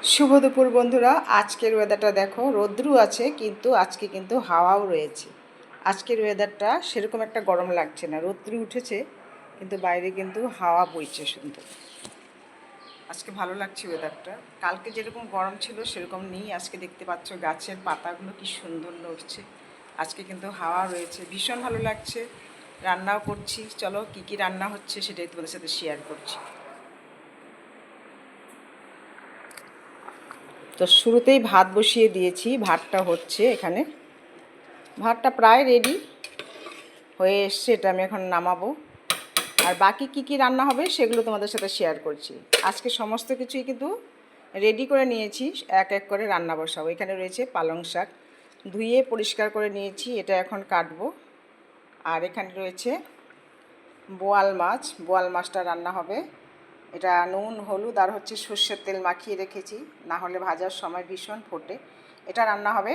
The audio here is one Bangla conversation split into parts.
শুভ দুপুর বন্ধুরা। আজকের ওয়েদারটা দেখো, রৌদ্রু আছে কিন্তু আজকে কিন্তু হাওয়াও রয়েছে। আজকের ওয়েদারটা সেরকম একটা গরম লাগছে না, রৌদ্রু উঠেছে কিন্তু বাইরে কিন্তু হাওয়া বইছে সুন্দর। আজকে ভালো লাগছে ওয়েদারটা। কালকে যেরকম গরম ছিল সেরকম নেই। আজকে দেখতে পাচ্ছ গাছের পাতাগুলো কি সুন্দর নড়ছে। আজকে কিন্তু হাওয়া রয়েছে, ভীষণ ভালো লাগছে। রান্নাও করছি, চলো কি কি রান্না হচ্ছে সেটাই তোমাদের সাথে শেয়ার করছি। তো শুরুতেই ভাত বসিয়ে দিয়েছি, ভাতটা হচ্ছে এখানে। ভাতটা প্রায় রেডি হয়ে এসছে, এটা আমি এখন নামাবো। আর বাকি কি কি রান্না হবে সেগুলো তোমাদের সাথে শেয়ার করছি। আজকে সমস্ত কিছুই কিন্তু রেডি করে নিয়েছি, এক এক করে রান্না বসাবো। এখানে রয়েছে পালং শাক, ধুয়ে পরিষ্কার করে নিয়েছি, এটা এখন কাটবো। আর এখানে রয়েছে বোয়াল মাছ, বোয়াল মাছটা রান্না হবে। এটা নুন হলুদ আর হচ্ছে সর্ষের তেল মাখিয়ে রেখেছি, না হলে ভাজার সময় ভীষণ ফোটে। এটা রান্না হবে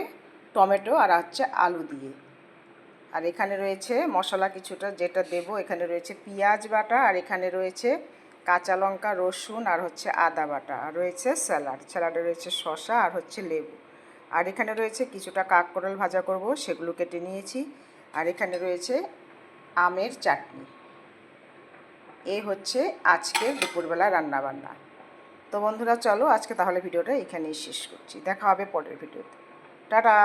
টমেটো আর হচ্ছে আলু দিয়ে। আর এখানে রয়েছে মশলা কিছুটা যেটা দেব, এখানে রয়েছে পেঁয়াজ বাটা, আর এখানে রয়েছে কাঁচা লঙ্কা রসুন আর হচ্ছে আদা বাটা, আর রয়েছে স্যালাডে রয়েছে শসা আর হচ্ছে লেবু। আর এখানে রয়েছে কিছুটা কাঁকরোল ভাজা করব, সেগুলো কেটে নিয়েছি। আর এখানে রয়েছে আমের চাটনি। এই হচ্ছে আজকে দুপুরবেলা রান্নাবান্না। তো বন্ধুরা চলো আজকে তাহলে ভিডিওটা এখানেই শেষ করছি, দেখা হবে পরের ভিডিওতে। টাটা।